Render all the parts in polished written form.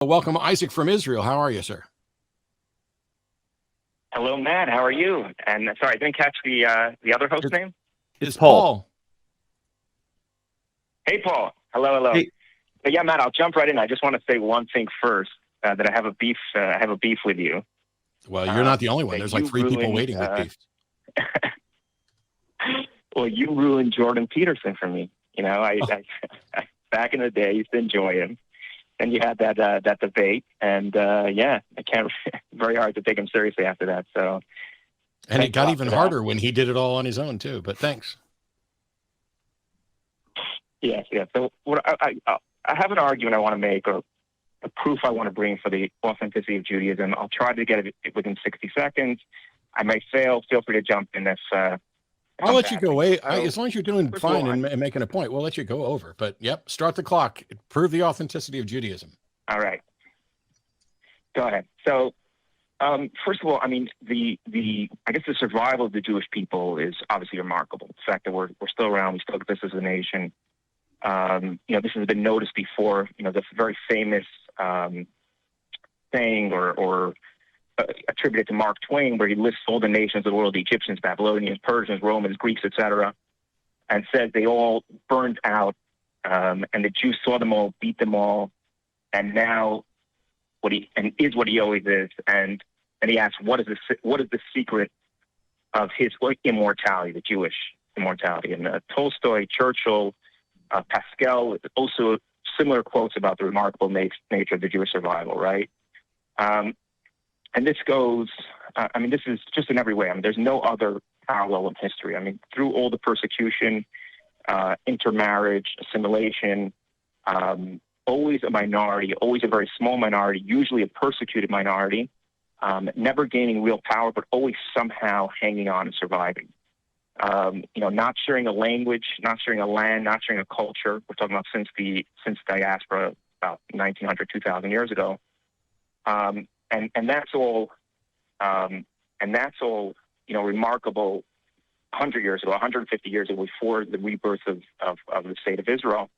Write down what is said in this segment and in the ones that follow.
Welcome, Isaac from Israel. How are you, sir? Hello, Matt. How are you? And sorry, I didn't catch the other host name. It's Paul. Hey, Paul. Hello. Hey. But yeah, Matt, I'll jump right in. I just want to say one thing first, that I have a beef. I have a beef with you. Well, you're not the only one. There's like three people waiting with beef. Well, you ruined Jordan Peterson for me. You know, I back in the day, I used to enjoy him. And you had that debate, and I can't. Very hard to take him seriously after that. So, and it got even harder when he did it all on his own too. But thanks. Yes. So, what I have an argument I want to make, or a proof I want to bring for the authenticity of Judaism. I'll try to get it within 60 seconds. I may fail. Feel free to jump in if. I'll let you go away. As long as you're doing fine and making a point, we'll let you go over. But yep, start the clock. Prove the authenticity of Judaism. All right. Go ahead. So, first of all, I mean, I guess the survival of the Jewish people is obviously remarkable. The fact that we're still around, we still exist as a nation. This has been noticed before. The very famous saying or attributed to Mark Twain, where he lists all the nations of the world: the Egyptians, Babylonians, Persians, Romans, Greeks, etc., and says they all burned out, and the Jews saw them all, beat them all, and now what he always is. And he asks, what is the secret of his immortality, the Jewish immortality? And Tolstoy, Churchill, Pascal, also similar quotes about the remarkable nature of the Jewish survival, right? And this goes, this is just in every way. There's no other parallel in history. Through all the persecution, intermarriage, assimilation, always a minority, always a very small minority, usually a persecuted minority, never gaining real power, but always somehow hanging on and surviving. Not sharing a language, not sharing a land, not sharing a culture. We're talking about since diaspora about 1900, 2,000 years ago. And that's all, remarkable 100 years ago, 150 years ago, before the rebirth of the state of Israel.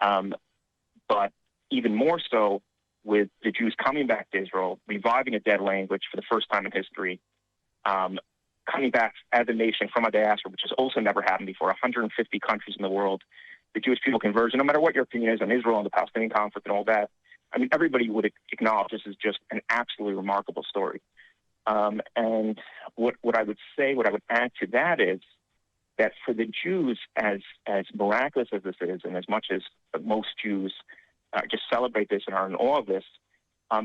But even more so with the Jews coming back to Israel, reviving a dead language for the first time in history, coming back as a nation from a diaspora, which has also never happened before, 150 countries in the world, the Jewish people conversion, no matter what your opinion is on Israel and the Palestinian conflict and all that. Everybody would acknowledge this is just an absolutely remarkable story. And what I would add to that is that for the Jews, as miraculous as this is, and as much as most Jews just celebrate this and are in awe of this,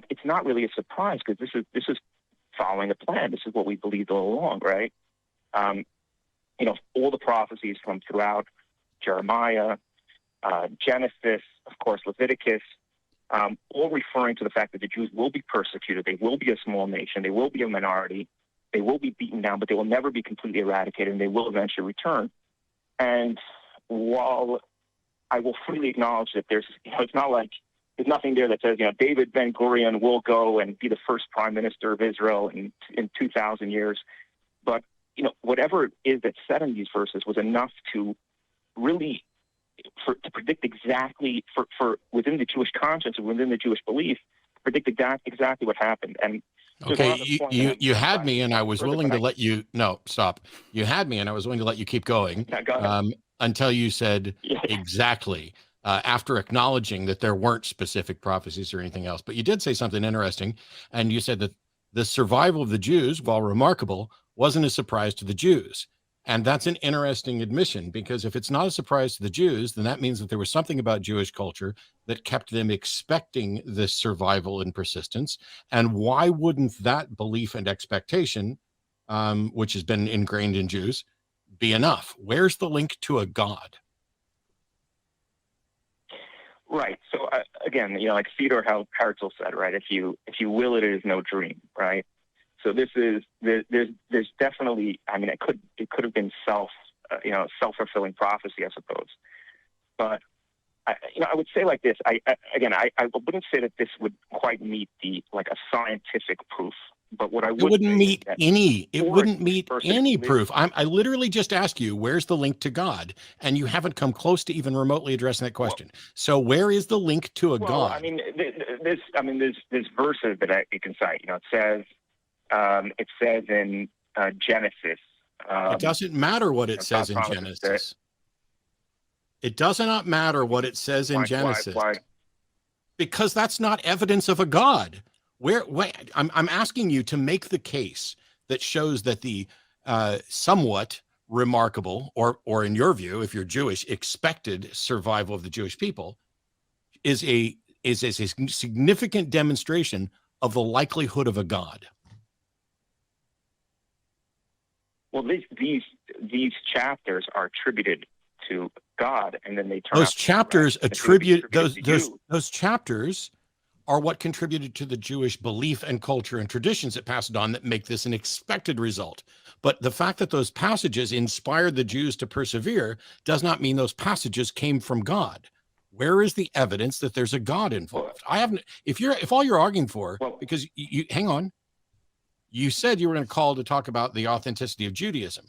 it's not really a surprise, because this is following a plan. This is what we believed all along, right? All the prophecies from throughout Jeremiah, Genesis, of course, Leviticus, all referring to the fact that the Jews will be persecuted. They will be a small nation. They will be a minority. They will be beaten down, but they will never be completely eradicated, and they will eventually return. And while I will freely acknowledge that it's not like there's nothing there that says, David Ben-Gurion will go and be the first prime minister of Israel in 2,000 years. But, whatever it is that's said in these verses was enough to really to predict exactly for within the Jewish conscience and within the Jewish belief, predict exactly what happened. And okay, you had me, and I was willing to let you. No, stop. You had me, and I was willing to let you keep going until you said exactly. After acknowledging that there weren't specific prophecies or anything else, but you did say something interesting, and you said that the survival of the Jews, while remarkable, wasn't a surprise to the Jews. And that's an interesting admission, because if it's not a surprise to the Jews, then that means that there was something about Jewish culture that kept them expecting this survival and persistence. And why wouldn't that belief and expectation, which has been ingrained in Jews, be enough? Where's the link to a God? Right. So again, like Theodor Herzl said, right? If you will it is no dream, right? So there's definitely, it could have been self-fulfilling prophecy, I suppose. But I would say like this. I wouldn't say that this would quite meet a scientific proof But what I would it wouldn't meet any. It or wouldn't meet person any lives- proof. I literally just asked you, where's the link to God, and you haven't come close to even remotely addressing that question. So where is the link to a God? I mean, there's verses that you can cite. You know, it says in Genesis. It doesn't matter what it says in Genesis. It does not matter what it says in Genesis. Why? Because that's not evidence of a God. I'm asking you to make the case that shows that the somewhat remarkable, or in your view, if you're Jewish, expected survival of the Jewish people is a significant demonstration of the likelihood of a God. Well, these chapters are attributed to God, and then they turn those chapters attribute those chapters are what contributed to the Jewish belief and culture and traditions that passed on that make this an expected result. But the fact that those passages inspired the Jews to persevere does not mean those passages came from God. Where is the evidence that there's a God involved? I haven't. If all you're arguing for, because you hang on, you said you were going to call to talk about the authenticity of Judaism.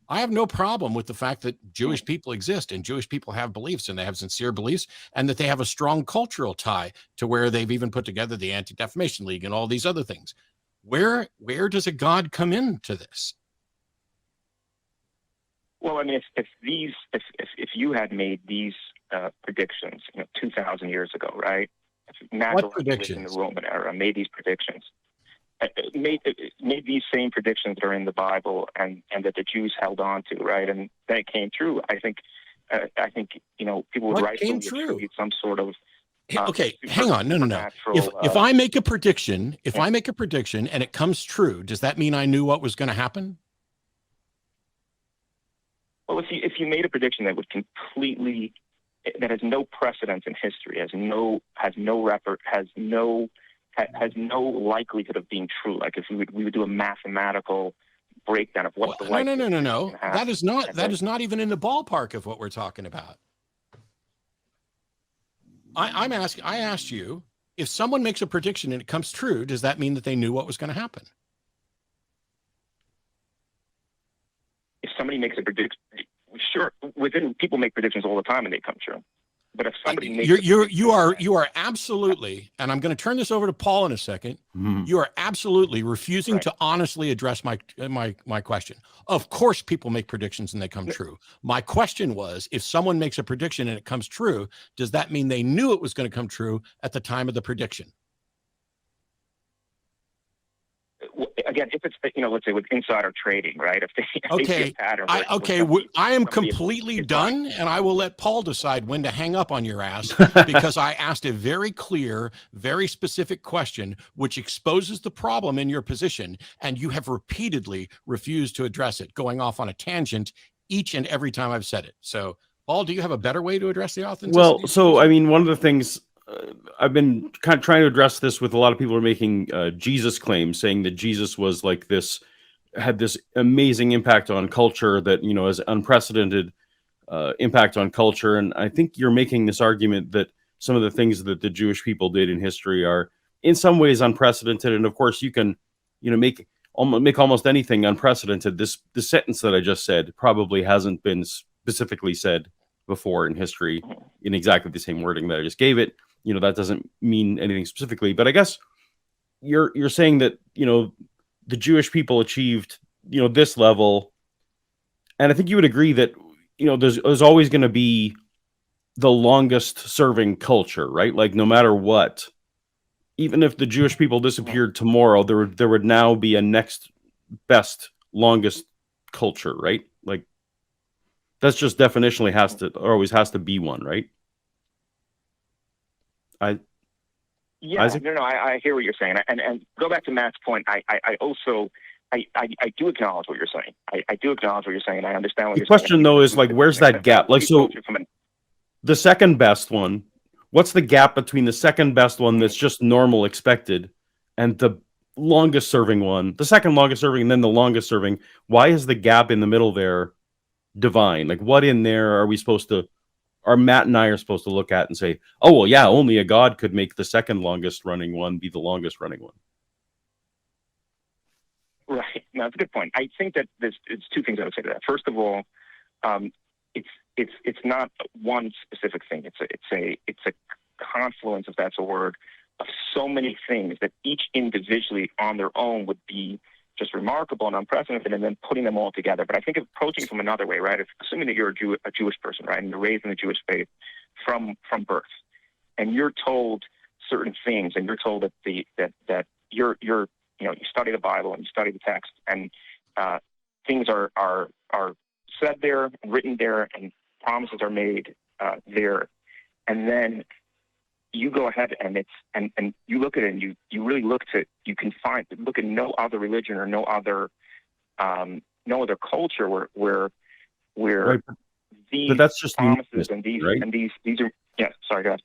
I have no problem with the fact that Jewish people exist and Jewish people have beliefs, and they have sincere beliefs, and that they have a strong cultural tie to where they've even put together the Anti-Defamation League and all these other things. Where does a God come into this? Well, I mean, if you had made these predictions, 2,000 years ago, right? What predictions? In the Roman era made these predictions. Made these same predictions that are in the Bible and that the Jews held on to, right? And then it came true. I think people would rightfully attribute some sort of okay, hang on. No. If I make a prediction, and it comes true, does that mean I knew what was going to happen? Well, if you made a prediction that would that has no precedence in history, has no likelihood of being true. Like if we would do a mathematical breakdown of what the likelihood. No. That is not even in the ballpark of what we're talking about. I asked you, if someone makes a prediction and it comes true, does that mean that they knew what was going to happen? If somebody makes a prediction, sure. People make predictions all the time and they come true. But if somebody makes you are absolutely, and I'm going to turn this over to Paul in a second. You are absolutely refusing to honestly address my question. Of course, people make predictions and they come true. My question was, if someone makes a prediction and it comes true, does that mean they knew it was going to come true at the time of the prediction? Again, if it's let's say with insider trading, right? If they see a pattern. I am completely done, and I will let Paul decide when to hang up on your ass because I asked a very clear, very specific question, which exposes the problem in your position, and you have repeatedly refused to address it, going off on a tangent each and every time I've said it. So, Paul, do you have a better way to address the authenticity? Well, so I mean, one of the things. I've been kind of trying to address this with a lot of people who are making Jesus claims, saying that Jesus was like this, had this amazing impact on culture that, has unprecedented impact on culture. And I think you're making this argument that some of the things that the Jewish people did in history are in some ways unprecedented. And of course you can, make almost anything unprecedented. The sentence that I just said probably hasn't been specifically said before in history in exactly the same wording that I just gave it. That doesn't mean anything specifically, but I guess you're saying that, the Jewish people achieved, this level. And I think you would agree that, there's always going to be the longest serving culture, right? Like no matter what, even if the Jewish people disappeared tomorrow, there would now be a next best longest culture, right? Like that's just definitionally always has to be one, right? I hear what you're saying, and go back to Matt's point. I do acknowledge what you're saying. I do acknowledge what you're saying, and I understand what you're saying. The question though is like, where's that gap? Like, so the second best one, what's the gap between the second best one that's just normal expected and the longest serving one, the second longest serving, and then the longest serving? Why is the gap in the middle there divine? Like, what in there are Matt and I are supposed to look at and say, oh, well, yeah, only a God could make the second longest running one be the longest running one? Right. No, that's a good point. I think that it's two things I would say to that. First of all, it's not one specific thing. It's a confluence, if that's a word, of so many things that each individually on their own would be just remarkable and unprecedented, and then putting them all together. But I think approaching from another way, right? Assuming that you're a Jewish person, right, and you're raised in the Jewish faith from birth, and you're told certain things, and you're told that you're you study the Bible and you study the text, and things are said there, and written there, and promises are made there, and then you go ahead and and you look at it, and you really look at no other religion or no other culture where right. these but that's just promises and these right? and these are sorry, go ahead.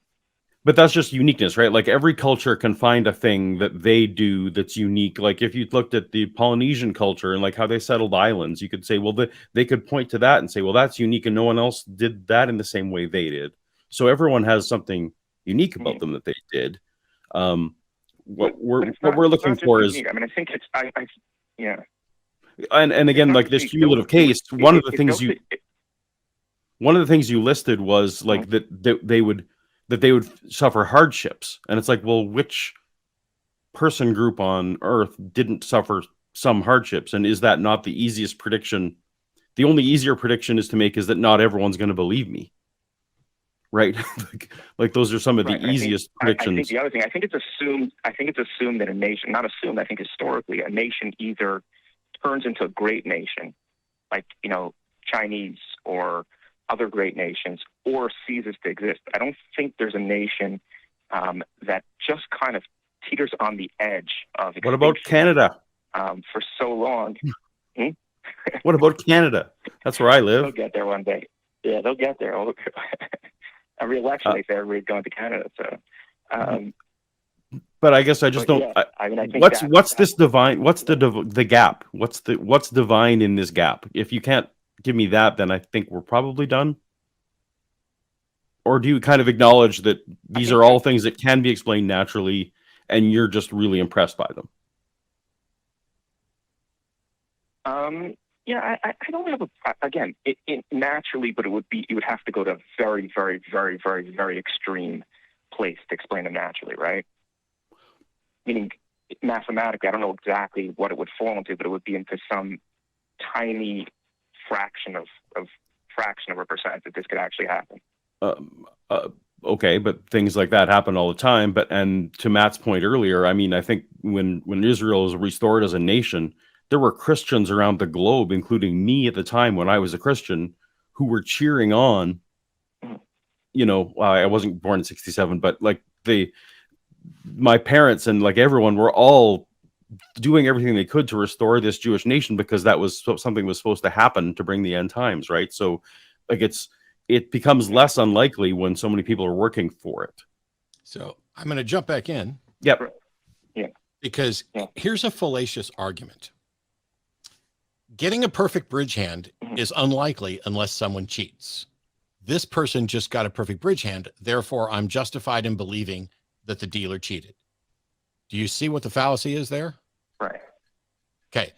But that's just uniqueness, right? Like every culture can find a thing that they do that's unique. Like if you looked at the Polynesian culture and like how they settled islands, you could say, well, they could point to that and say, well, that's unique, and no one else did that in the same way they did. So everyone has something unique about them that they did. What we're looking for is, I mean, I think it's yeah. And again, like this cumulative case, one of the things you listed was like that they would suffer hardships, and it's like, well, which person group on earth didn't suffer some hardships? And is that not the easiest prediction? The only easier prediction is to make is that not everyone's going to believe me, right? like those are some of the easiest predictions. I think the other thing, I think it's assumed that a nation, not assumed, I think historically a nation either turns into a great nation, like Chinese or other great nations, or ceases to exist. I don't think there's a nation that just kind of teeters on the edge of extinction. What about Canada? For so long. What about Canada? That's where I live. They'll get there one day. Yeah, they'll get there. Every election they say everybody's going to Canada. So, but I guess I just don't. Yeah, I think what's this divine? What's the gap? What's divine in this gap? If you can't give me that, then I think we're probably done. Or do you kind of acknowledge that these are all things that can be explained naturally, and you're just really impressed by them? Yeah, I don't have again, it naturally, but you would have to go to a very, very, very, very, very extreme place to explain them naturally, right? Meaning, mathematically, I don't know exactly what it would fall into, but it would be into some tiny fraction of a percent that this could actually happen. Okay, but things like that happen all the time. And to Matt's point earlier, I mean, I think when Israel was restored as a nation, there were Christians around the globe, including me at the time when I was a Christian, who were cheering on. I wasn't born in '67, but like my parents and like everyone were all doing everything they could to restore this Jewish nation, because that was something was supposed to happen to bring the end times, right? So like it becomes less unlikely when so many people are working for it. So I'm going to jump back in. Yep. Yeah. Because here's a fallacious argument. Getting a perfect bridge hand is unlikely unless someone cheats. This person just got a perfect bridge hand, therefore I'm justified in believing that the dealer cheated. Do you see what the fallacy is there? Right. Okay.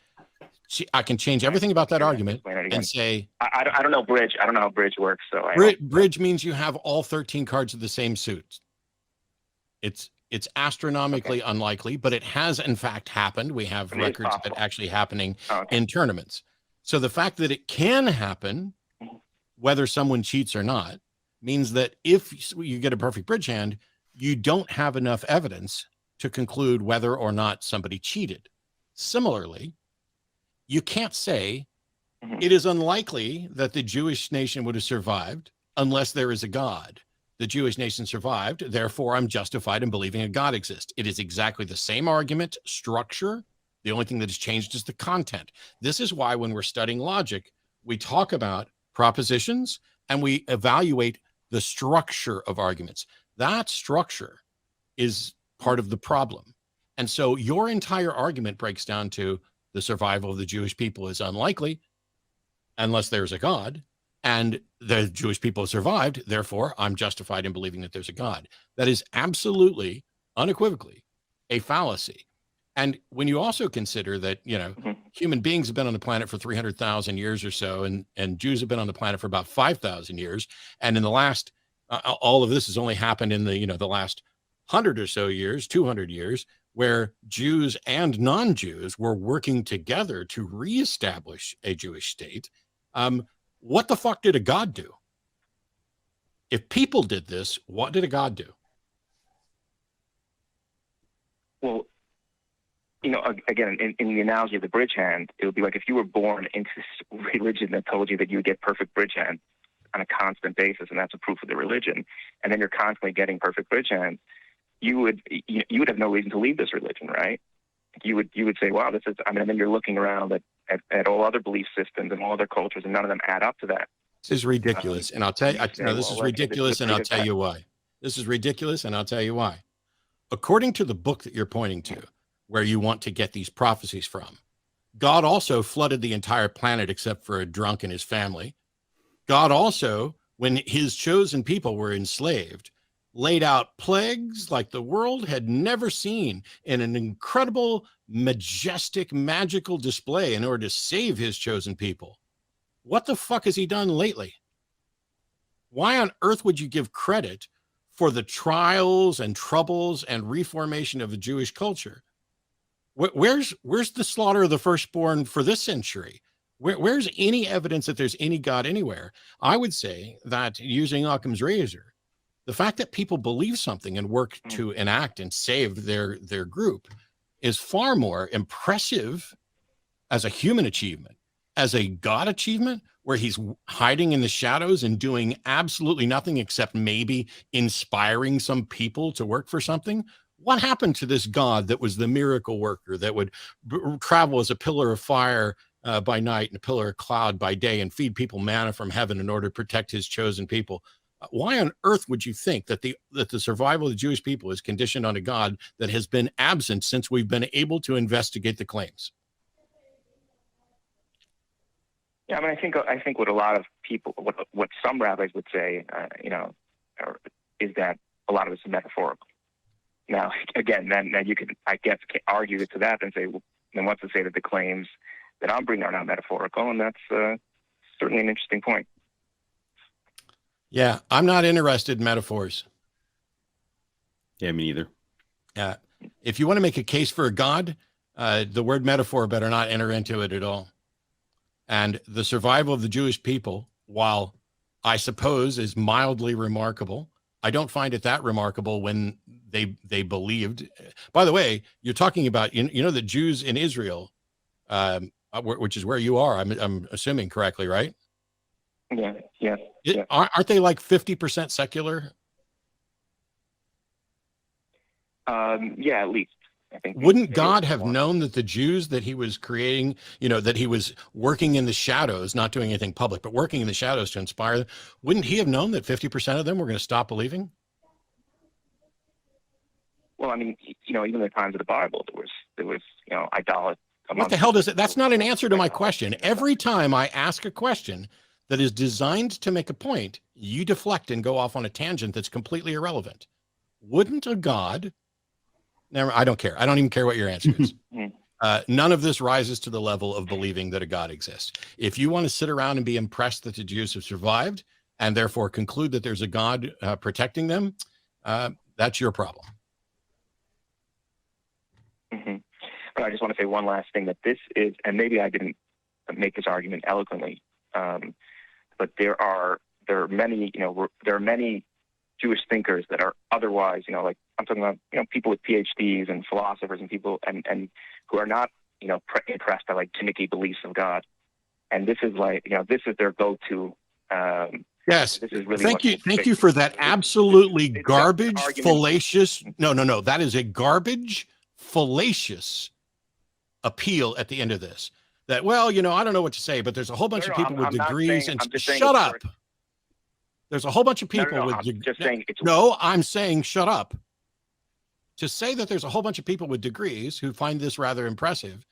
I can change everything about that argument and say, I don't know bridge. I don't know how bridge works. So bridge means you have all 13 cards of the same suit. It's astronomically unlikely, but it has in fact happened. We have records of it actually happening in tournaments. So the fact that it can happen, whether someone cheats or not, means that if you get a perfect bridge hand, you don't have enough evidence to conclude whether or not somebody cheated. Similarly, you can't say it is unlikely that the Jewish nation would have survived unless there is a God. The Jewish nation survived, therefore I'm justified in believing a God exists. It is exactly the same argument, structure. The only thing that has changed is the content. This is why when we're studying logic, we talk about propositions and we evaluate the structure of arguments. That structure is part of the problem. And so your entire argument breaks down to the survival of the Jewish people is unlikely unless there's a God. And the Jewish people survived, therefore I'm justified in believing that there's a God. That is absolutely, unequivocally, a fallacy. And when you also consider that, human beings have been on the planet for 300,000 years or so, and Jews have been on the planet for about 5,000 years. And in the last, all of this has only happened in the last 100 or so years, 200 years, where Jews and non-Jews were working together to reestablish a Jewish state. What the fuck did a God do? If people did this, what did a God do? Well, again, in the analogy of the bridge hand, it would be like if you were born into this religion that told you that you would get perfect bridge hand on a constant basis, and that's a proof of the religion, and then you're constantly getting perfect bridge hand, you would have no reason to leave this religion, right? You would say, wow, this is, and then you're looking around at all other belief systems and all other cultures, and none of them add up to that. This is ridiculous, and I'll tell you, this is ridiculous, and I'll tell you why. This is ridiculous, and I'll tell you why. According to the book that you're pointing to, where you want to get these prophecies from, God also flooded the entire planet except for a drunk and his family. God also, when his chosen people were enslaved, laid out plagues like the world had never seen in an incredible, majestic, magical display in order to save his chosen people. What the fuck has he done lately? Why on earth would you give credit for the trials and troubles and reformation of the Jewish culture? Where's the slaughter of the firstborn for this century? Where's any evidence that there's any God anywhere? I would say that, using Occam's razor, the fact that people believe something and work to enact and save their group is far more impressive as a human achievement. As a God achievement, where he's hiding in the shadows and doing absolutely nothing except maybe inspiring some people to work for something. What happened to this God that was the miracle worker that would travel as a pillar of fire by night and a pillar of cloud by day and feed people manna from heaven in order to protect his chosen people? Why on earth would you think that the survival of the Jewish people is conditioned on a God that has been absent since we've been able to investigate the claims? Yeah, I mean, I think what a lot of people, what some rabbis would say, is that a lot of it's metaphorical. Now, again, then you could, I guess, argue to that and say, well, then what's to say that the claims that I'm bringing are not metaphorical? And that's certainly an interesting point. Yeah, I'm not interested in metaphors. Yeah, me neither. If you want to make a case for a God, the word metaphor better not enter into it at all. And the survival of the Jewish people, while I suppose is mildly remarkable, I don't find it that remarkable when they believed. By the way, you're talking about, the Jews in Israel, which is where you are, I'm assuming correctly, right? Yeah. Aren't they like 50% secular? Yeah, at least. I think. Wouldn't God have known that the Jews that he was creating, that he was working in the shadows, not doing anything public, but working in the shadows to inspire them? Wouldn't he have known that 50% of them were going to stop believing? Well, I mean, even in the times of the Bible, there was idolatry. What the hell does it? That's not an answer to my question. Every time I ask a question that is designed to make a point, you deflect and go off on a tangent that's completely irrelevant. Wouldn't a God? Never. I don't care. I don't even care what your answer is. None of this rises to the level of believing that a God exists. If you want to sit around and be impressed that the Jews have survived and therefore conclude that there's a God protecting them, that's your problem. Mm-hmm. But I just want to say one last thing, that this is, and maybe I didn't make this argument eloquently, but there are many Jewish thinkers that are otherwise, like I'm talking about, people with PhDs and philosophers and people and who are not, impressed by like gimmicky beliefs of God. And this is like, this is their go-to. Yes. This is really Thank you for that absolutely garbage, fallacious. No. That is a garbage, fallacious appeal at the end of this. That, well, I don't know what to say, but there's a whole bunch of people with degrees and shut up. There's a whole bunch of people with degrees. No, I'm saying shut up. To say that there's a whole bunch of people with degrees who find this rather impressive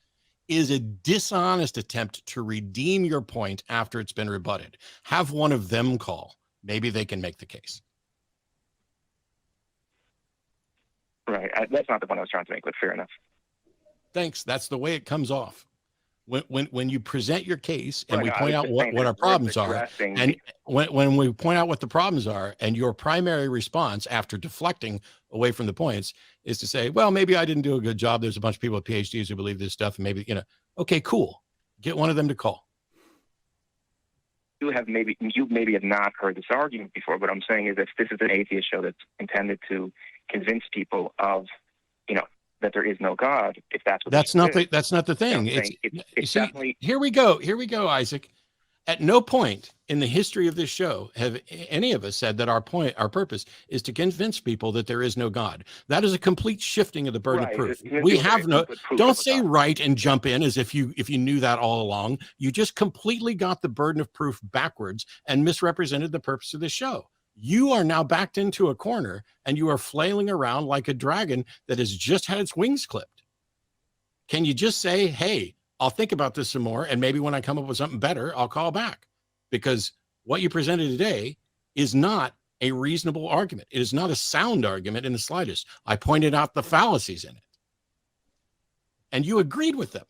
is a dishonest attempt to redeem your point after it's been rebutted. Have one of them call. Maybe they can make the case. Right. That's not the one I was trying to make, but fair enough. Thanks. That's the way it comes off. When you present your case and Right, we I point was out just what saying our that problems we're are, addressing and when we point out what the problems are, and your primary response after deflecting away from the points is to say, well, maybe I didn't do a good job. There's a bunch of people with PhDs who believe this stuff, and maybe, okay, cool. Get one of them to call. You maybe have not heard this argument before. What I'm saying is, if this is an atheist show that's intended to convince people of, that there is no God, if that's what that's not the thing. It's definitely. Here we go, Isaac. At no point in the history of this show have any of us said that our purpose is to convince people that there is no God. That is a complete shifting of the burden of proof. We have no. Don't say right and jump in as if you knew that all along. You just completely got the burden of proof backwards and misrepresented the purpose of the show. You are now backed into a corner and you are flailing around like a dragon that has just had its wings clipped. Can you just say, hey, I'll think about this some more, and maybe when I come up with something better, I'll call back? Because what you presented today is not a reasonable argument. It is not a sound argument in the slightest. I pointed out the fallacies in it, and you agreed with them.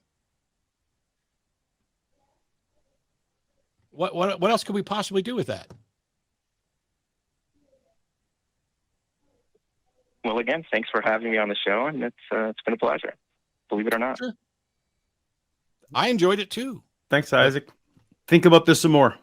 What else could we possibly do with that? Well, again, thanks for having me on the show, and it's been a pleasure. Believe it or not. Sure. I enjoyed it too. Thanks, Isaac. Think about this some more.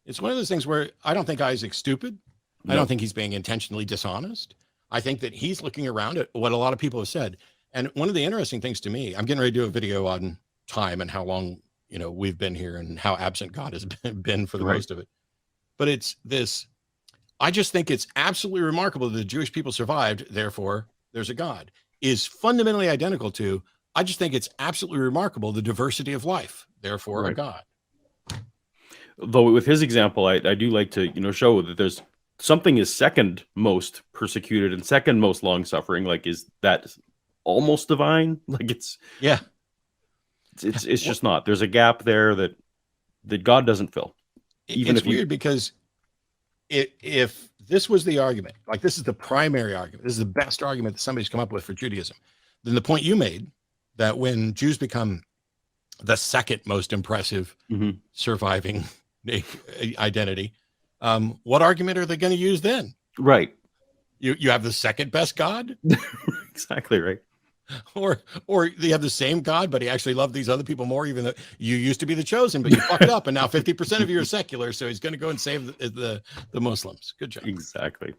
It's one of those things where I don't think Isaac's stupid. No. I don't think he's being intentionally dishonest. I think that he's looking around at what a lot of people have said. And one of the interesting things to me, I'm getting ready to do a video on time and how long, we've been here and how absent God has been for the most of it. But it's this, I just think it's absolutely remarkable that the Jewish people survived, therefore there's a God, is fundamentally identical to, I just think it's absolutely remarkable, the diversity of life, therefore a God. Though with his example, I do like to, show that there's something is second most persecuted and second most long suffering. Like, is that almost divine? Like it's just not. There's a gap there that God doesn't fill. It's weird because if this was the argument, like this is the primary argument, this is the best argument that somebody's come up with for Judaism, then the point you made that when Jews become the second most impressive surviving identity, what argument are they going to use then? Right. You have the second best God? Exactly right. Or you have the same God, but he actually loved these other people more, even though you used to be the chosen, but you fucked up, and now 50% of you are secular, so he's going to go and save the Muslims. Good job. Exactly.